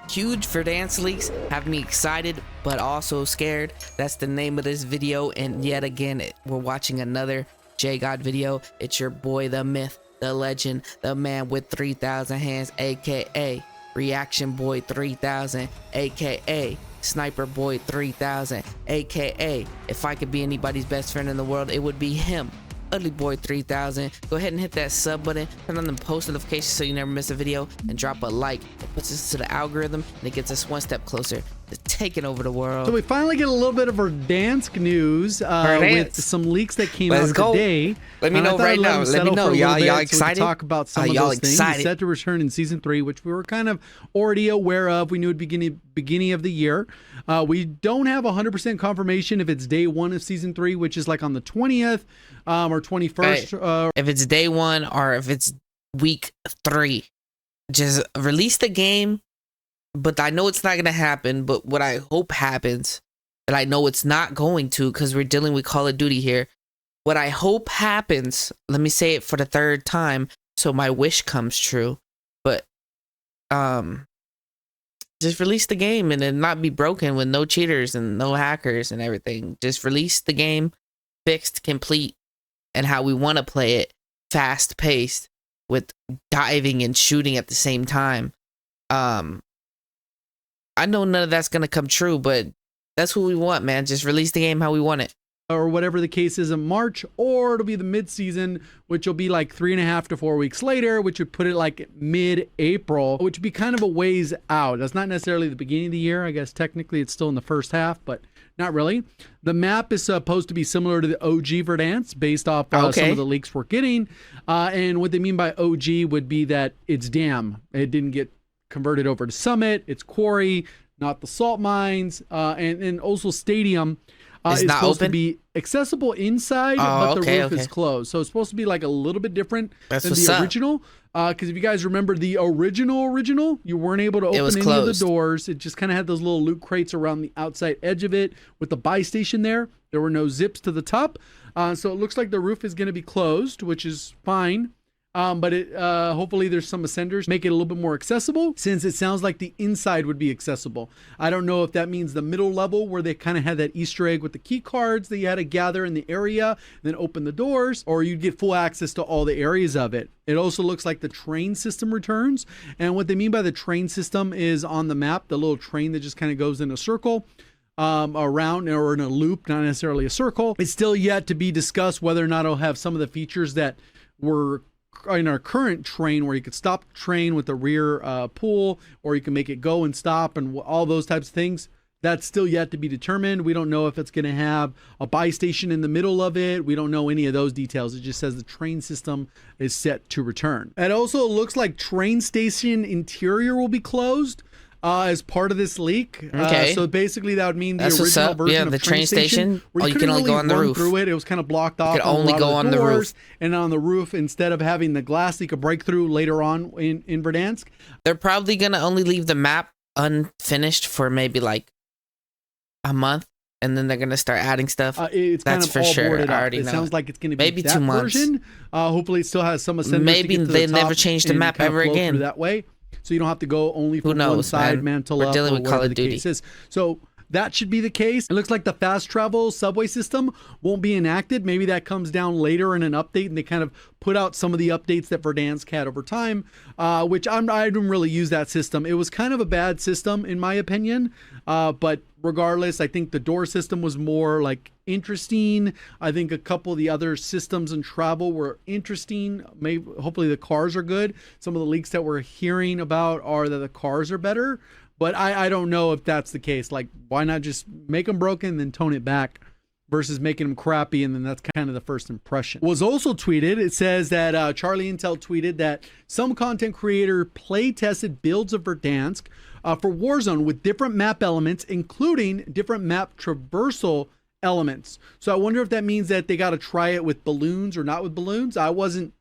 Huge Verdansk leaks have me excited but also scared. That's the name of this video, and yet again we're watching another JGOD video. It's your boy, the myth, the legend, the man with 3,000 hands, aka Reaction Boy 3000, aka Sniper Boy 3000, aka if I could be anybody's best friend in the world, it would be him, Ugly Boy 3000. Go ahead and hit that sub button, turn on the post notifications so you never miss a video, and drop a like. It puts us to the algorithm and it gets us one step closer to taking over the world. So we finally get a little bit of Verdansk news with some leaks that came out today. Let me know right now. Let me know. Y'all excited? So talk about some of those things. It's set to return in season 3, which we were kind of already aware of. We knew at beginning of the year. We don't have 100% confirmation if it's day 1 of season 3, which is like on the 20th or 21st. Right. If it's day 1 or if it's week 3, just release the game. But I know it's not going to happen. But what I hope happens, and I know it's not going to because we're dealing with Call of Duty here. What I hope happens, let me say it for the 3rd time so my wish comes true. But just release the game and then not be broken with no cheaters and no hackers and everything. Just release the game fixed, complete, and how we want to play it, fast paced with diving and shooting at the same time. I know none of that's gonna come true, but that's what we want, man. Just release the game how we want it. Or whatever the case is in March, or it'll be the mid-season, which will be like 3.5 to 4 weeks later, which would put it like mid-April, which would be kind of a ways out. That's not necessarily the beginning of the year. I guess technically it's still in the first half, but not really. The map is supposed to be similar to the OG Verdansk based off some of the leaks we're getting. And what they mean by OG would be that it's dam. It didn't get converted over to Summit. It's quarry, not the salt mines, and also stadium. It's not supposed to be accessible inside, but the roof is closed. So it's supposed to be like a little bit different than the original. Because if you guys remember the original, you weren't able to open any of the doors. It just kind of had those little loot crates around the outside edge of it with the buy station there. There were no zips to the top. So it looks like the roof is going to be closed, which is fine. But hopefully there's some ascenders make it a little bit more accessible, since it sounds like the inside would be accessible. I don't know if that means the middle level where they kind of had that Easter egg with the key cards that you had to gather in the area, then open the doors, or you'd get full access to all the areas of it. It also looks like the train system returns. And what they mean by the train system is on the map, the little train that just kind of goes in a circle around or in a loop, not necessarily a circle. It's still yet to be discussed whether or not it'll have some of the features that were in our current train, where you could stop the train with the rear pull, or you can make it go and stop and all those types of things. That's still yet to be determined. We don't know if it's going to have a buy station in the middle of it. We don't know any of those details. It just says the train system is set to return. It also looks like train station interior will be closed as part of this leak. So basically that would mean the original version of the train station where you can only go on the roof. Through it was kind of blocked off. You could only go on the roof. And on the roof, instead of having the glass, you could break through later on in Verdansk. They're probably gonna only leave the map unfinished for maybe like a month, and then they're gonna start adding stuff. It's That's kind of for all sure. boarded up. It Know sounds like it's going to be maybe that 2 months. Version. Hopefully it still has some ascenders. Maybe they never change the map ever again. That way, so you don't have to go only from one side, mantle up, dealing or with Call of Duty. Case is. So that should be the case. It looks like the fast travel subway system won't be enacted. Maybe that comes down later in an update, and they kind of put out some of the updates that Verdansk had over time, which I didn't really use that system. It was kind of a bad system in my opinion, but regardless, I think the door system was more like interesting. I think a couple of the other systems and travel were interesting. Maybe hopefully the cars are good. Some of the leaks that we're hearing about are that the cars are better. But I don't know if that's the case. Like, why not just make them broken and then tone it back versus making them crappy, and then that's kind of the first impression. Was also tweeted, it says that Charlie Intel tweeted that some content creator play tested builds of Verdansk for Warzone with different map elements, including different map traversal elements. So I wonder if that means that they got to try it with balloons or not with balloons. I wasn't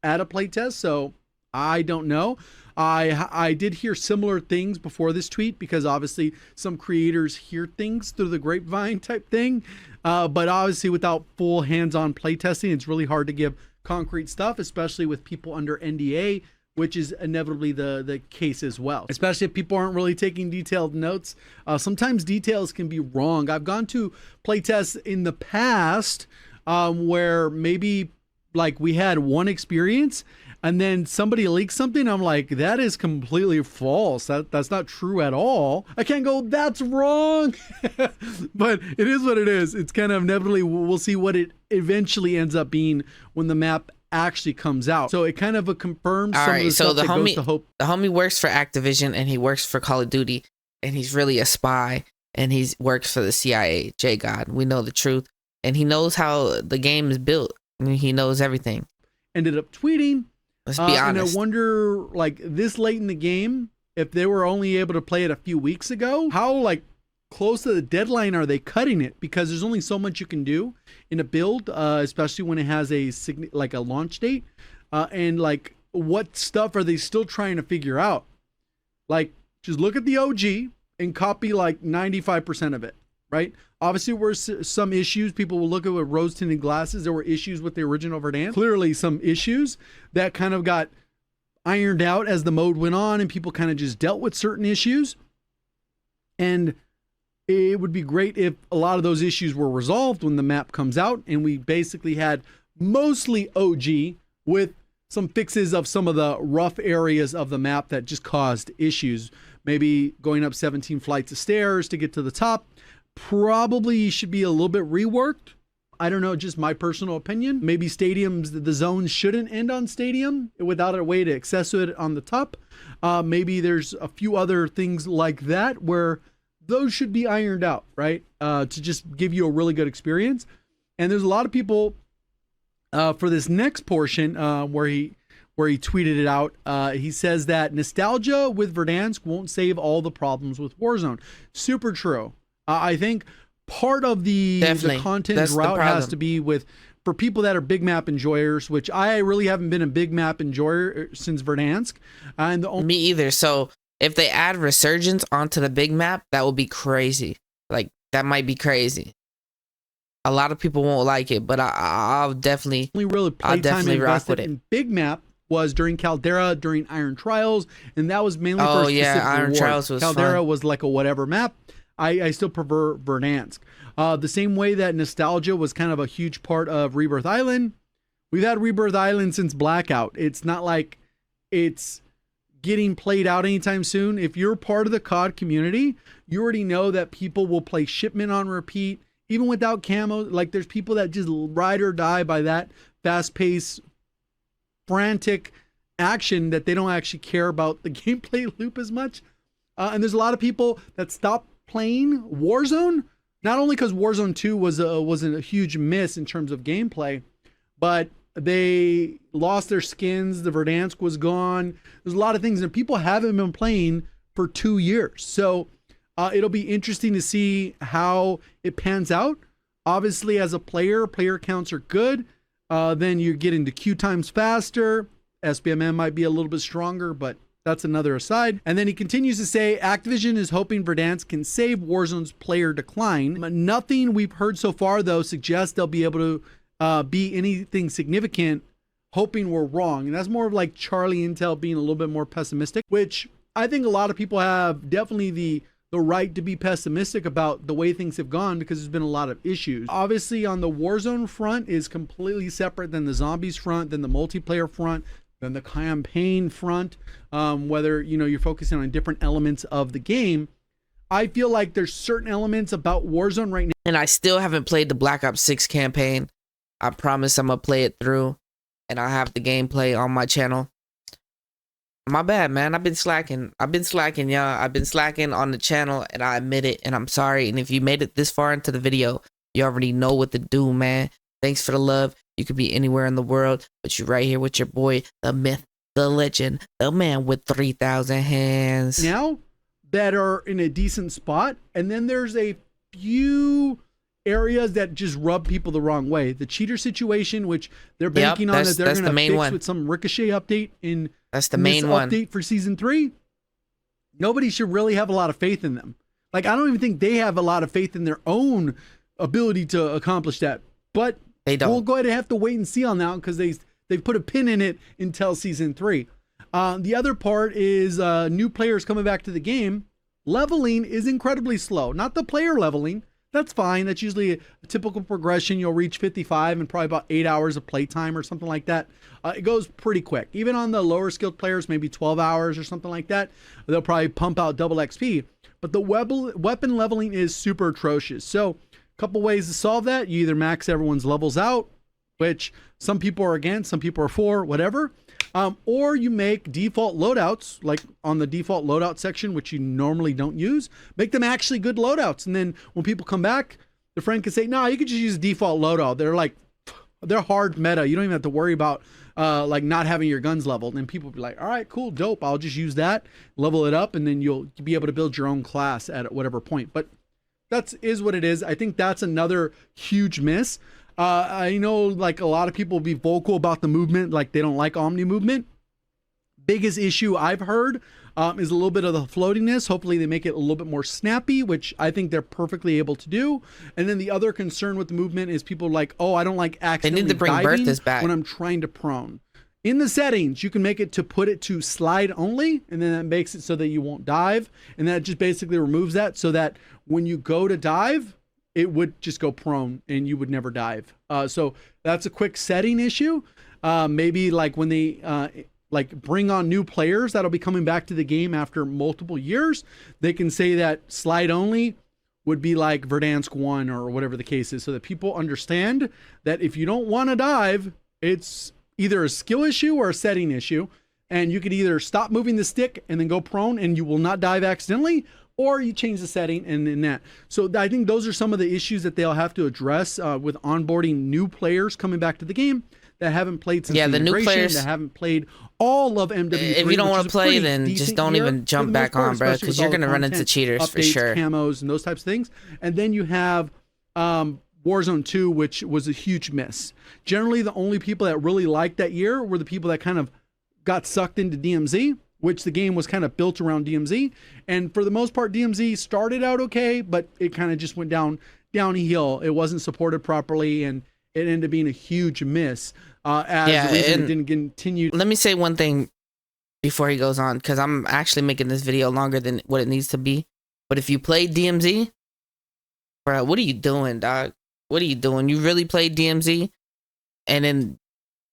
at a play test, so I don't know. I did hear similar things before this tweet, because obviously some creators hear things through the grapevine type thing. But obviously without full hands-on playtesting, it's really hard to give concrete stuff, especially with people under NDA which is inevitably the case as well, especially if people aren't really taking detailed notes. Sometimes details can be wrong. I've gone to playtests in the past where maybe like we had one experience and then somebody leaks something. I'm like, that is completely false. That's not true at all. I can't go, that's wrong. But it is what it is. It's kind of inevitably, we'll see what it eventually ends up being when the map actually comes out. So it kind of confirms some of the stuff that goes to Hope. The homie works for Activision and he works for Call of Duty, and he's really a spy, and he works for the CIA. JGOD, we know the truth, and he knows how the game is built. I mean, he knows everything. Ended up tweeting. Let's be honest. And I wonder, like, this late in the game, if they were only able to play it a few weeks ago, how like close to the deadline are they cutting it? Because there's only so much you can do in a build, especially when it has a launch date, and like what stuff are they still trying to figure out? Like, just look at the OG and copy like 95% of it, right? Obviously, there were some issues. People will look at with rose tinted glasses. There were issues with the original Verdansk. Clearly, some issues that kind of got ironed out as the mode went on, and people kind of just dealt with certain issues. And it would be great if a lot of those issues were resolved when the map comes out, and we basically had mostly OG with some fixes of some of the rough areas of the map that just caused issues. Maybe going up 17 flights of stairs to get to the top probably should be a little bit reworked. I don't know, just my personal opinion. Maybe stadiums, the zones shouldn't end on stadium without a way to access it on the top. Maybe there's a few other things like that where those should be ironed out, right? To just give you a really good experience. And there's a lot of people for this next portion where he tweeted it out. He says that nostalgia with Verdansk won't save all the problems with Warzone. Super true. I think part of the content route has to be for people that are big map enjoyers, which I really haven't been a big map enjoyer since Verdansk. Me either. So if they add Resurgence onto the big map, that will be crazy. Like, that might be crazy. A lot of people won't like it, but I'll definitely rock with it. In big map was during Caldera, during Iron Trials, and that was mainly for a specific Iron reward. Trials was Caldera fun. Was like a whatever map. I still prefer Verdansk. The same way that nostalgia was kind of a huge part of Rebirth Island. We've had Rebirth Island since Blackout. It's not like it's getting played out anytime soon. If you're part of the COD community, you already know that people will play Shipment on repeat, even without camo. Like, there's people that just ride or die by that fast-paced, frantic action that they don't actually care about the gameplay loop as much. And there's a lot of people that stop playing Warzone, not only because Warzone 2 wasn't a huge miss in terms of gameplay, but they lost their skins. The Verdansk was gone. There's a lot of things, and people haven't been playing for 2 years. So it'll be interesting to see how it pans out. Obviously, as a player counts are good. Then you're getting to queue times faster. SBMM might be a little bit stronger, but that's another aside. And then he continues to say, Activision is hoping Verdansk can save Warzone's player decline. Nothing we've heard so far, though, suggests they'll be able to be anything significant, hoping we're wrong. And that's more of like Charlie Intel being a little bit more pessimistic, which I think a lot of people have definitely the right to be pessimistic about the way things have gone, because there's been a lot of issues. Obviously, on the Warzone front is completely separate than the zombies front, than the multiplayer front, than the campaign front, whether you're focusing on different elements of the game. I feel like there's certain elements about Warzone right now. And I still haven't played the Black Ops 6 campaign. I promise I'm gonna play it through, and I'll have the gameplay on my channel. My bad, man. I've been slacking, y'all. I've been slacking on the channel, and I admit it, and I'm sorry. And if you made it this far into the video, you already know what to do, man. Thanks for the love. You could be anywhere in the world, but you're right here with your boy, the myth, the legend, the man with 3,000 hands. Now that are in a decent spot, and then there's a few areas that just rub people the wrong way. The cheater situation, which they're banking on that they're going to fix with some Ricochet update in that's the main one update for season 3. Nobody should really have a lot of faith in them. Like, I don't even think they have a lot of faith in their own ability to accomplish that. But they don't. We'll go ahead and have to wait and see on that, because they've put a pin in it until season 3. The other part is new players coming back to the game. Leveling is incredibly slow. Not the player leveling. That's fine. That's usually a typical progression. You'll reach 55 in probably about 8 hours of playtime or something like that. It goes pretty quick. Even on the lower skilled players, maybe 12 hours or something like that, they'll probably pump out double XP. But the weapon leveling is super atrocious. So a couple ways to solve that. You either max everyone's levels out, which some people are against, some people are for, whatever. Or you make default loadouts, like on the default loadout section, which you normally don't use, make them actually good loadouts. And then when people come back, the friend can say, no, you could just use default loadout. They're hard meta. You don't even have to worry about like not having your guns leveled. And people will be like, all right, cool, dope. I'll just use that, level it up, and then you'll be able to build your own class at whatever point. But that's is what it is. I think that's another huge miss. I know like a lot of people will be vocal about the movement, like they don't like Omni movement. Biggest issue I've heard is a little bit of the floatiness. Hopefully they make it a little bit more snappy, which I think they're perfectly able to do. And then the other concern with the movement is people like, oh, I don't like accidentally They need to bring Bertha's back when I'm trying to prone. In the settings, you can make it to put it to slide only, and then that makes it so that you won't dive. And that just basically removes that so that when you go to dive, it would just go prone and you would never dive. So that's a quick setting issue. Maybe like when they like bring on new players that'll be coming back to the game after multiple years, they can say that slide only would be like Verdansk 1 or whatever the case is, so that people understand that if you don't want to dive, it's either a skill issue or a setting issue. And you could either stop moving the stick and then go prone and you will not dive accidentally, or you change the setting and then that. So I think those are some of the issues that they'll have to address with onboarding new players coming back to the game that haven't played since the new players that haven't played all of MW3. If you don't want to play, then just don't even jump back on, bro, because you're going to run into cheaters updates, for sure. Camos and those types of things. And then you have Warzone 2, which was a huge miss. Generally, the only people that really liked that year were the people that kind of got sucked into DMZ, which the game was kind of built around DMZ. And for the most part, DMZ started out okay, but it kind of just went downhill. It wasn't supported properly, and it ended up being a huge miss as the reason it didn't continue. Let me say one thing before he goes on, because I'm actually making this video longer than what it needs to be. But if you played DMZ, bro, what are you doing, dog? What are you doing? You really played DMZ? And then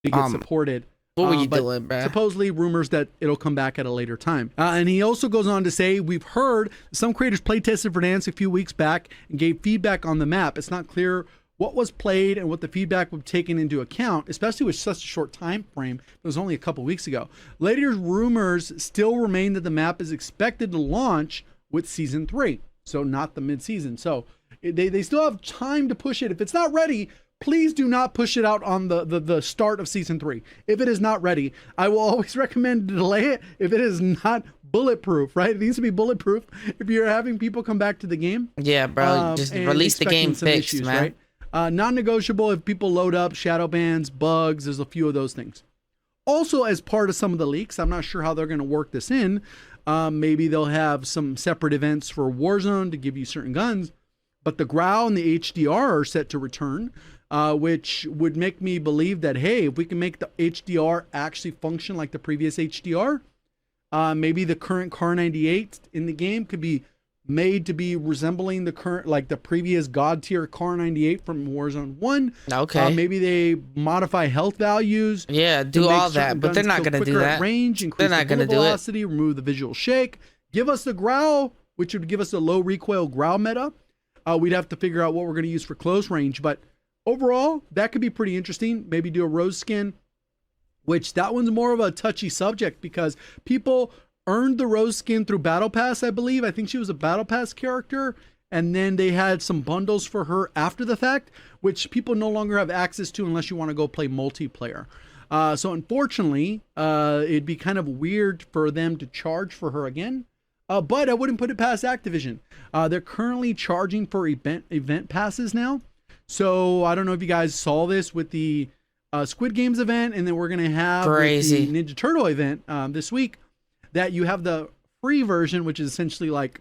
to get supported. What were you doing, bro? Supposedly rumors that it'll come back at a later time. And he also goes on to say, we've heard some creators play tested Verdansk a few weeks back and gave feedback on the map. It's not clear what was played and what the feedback was taken into account, especially with such a short time frame. It was only a couple weeks ago. Later rumors still remain that the map is expected to launch with Season 3. So not the mid-season. So they still have time to push it. If it's not ready, please do not push it out on the start of Season 3. If it is not ready, I will always recommend to delay it if it is not bulletproof, right? It needs to be bulletproof if you're having people come back to the game. Yeah, bro. Just release the game fixed, issues, man. Right? Non-negotiable if people load up, shadow bans, bugs, there's a few of those things. Also, as part of some of the leaks, I'm not sure how they're going to work this in. Maybe they'll have some separate events for Warzone to give you certain guns, but the Growl and the HDR are set to return. Which would make me believe that, hey, if we can make the HDR actually function like the previous HDR, maybe the current Car 98 in the game could be made to be resembling the current, like the previous God tier Car 98 from Warzone 1. Okay. Maybe they modify health values. Yeah, do all that, but they're not going to do that. Range, increase they're not going to do velocity, remove the visual shake, give us the Growl, which would give us a low recoil Growl meta. We'd have to figure out what we're going to use for close range, but overall, that could be pretty interesting. Maybe do a rose skin, which that one's more of a touchy subject because people earned the rose skin through Battle Pass, I believe. I think she was a Battle Pass character. And then they had some bundles for her after the fact, which people no longer have access to unless you want to go play multiplayer. So unfortunately, it'd be kind of weird for them to charge for her again. But I wouldn't put it past Activision. They're currently charging for event passes now. So I don't know if you guys saw this with the Squid Games event, and then we're going to have the Ninja Turtle event this week, that you have the free version, which is essentially like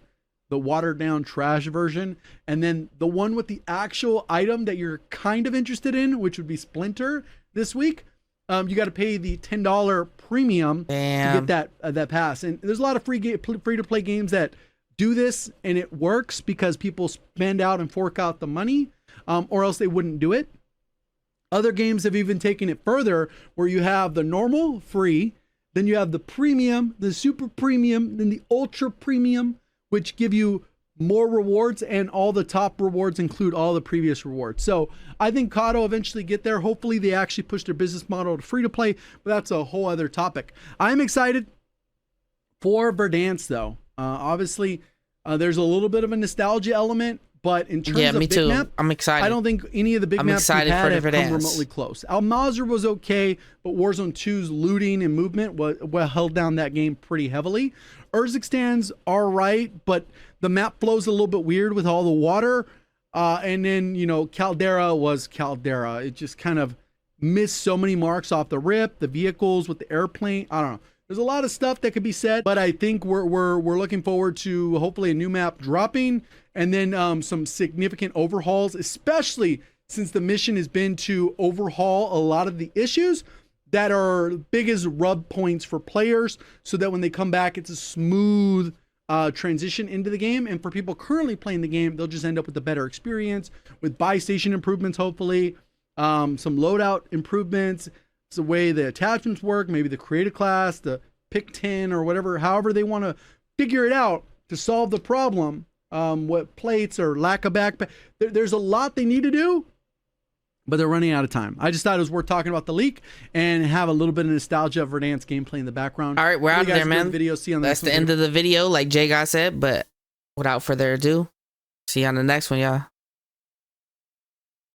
the watered down trash version. And then the one with the actual item that you're kind of interested in, which would be Splinter this week. you got to pay the $10 premium Damn. to get that pass. And there's a lot of free to play games that do this, and it works because people spend out and fork out the money, or else they wouldn't do it. Other games have even taken it further, where you have the normal free, then you have the premium, the super premium, then the ultra premium, which give you more rewards, and all the top rewards include all the previous rewards. So I think COD will eventually get there. Hopefully they actually push their business model to free to play, but that's a whole other topic. I'm excited for Verdansk though. Obviously there's a little bit of a nostalgia element, but in terms of me big too. map, I'm excited. I don't think any of the big I'm maps excited we've had for have the come Verdansk. remotely close. Al-Mazrah was okay, but Warzone 2's looting and movement held down that game pretty heavily. Urzistan's all right, but the map flows a little bit weird with all the water. And then, you know, Caldera was Caldera. It just kind of missed so many marks off the rip, the vehicles with the airplane. I don't know. There's a lot of stuff that could be said, but I think we're looking forward to hopefully a new map dropping, and then some significant overhauls, especially since the mission has been to overhaul a lot of the issues that are biggest rub points for players, so that when they come back, it's a smooth transition into the game. And for people currently playing the game, they'll just end up with a better experience with buy station improvements, hopefully some loadout improvements. It's the way the attachments work, maybe the creative class, the pick 10 or whatever, however they want to figure it out to solve the problem. What plates or lack of backpack, there's a lot they need to do, but they're running out of time. I just thought it was worth talking about the leak and have a little bit of nostalgia of Verdansk gameplay in the background. All right, we're out of there, man. Video. See you on the That's next the end of the video, like JGOD said. But without further ado, see you on the next one, y'all.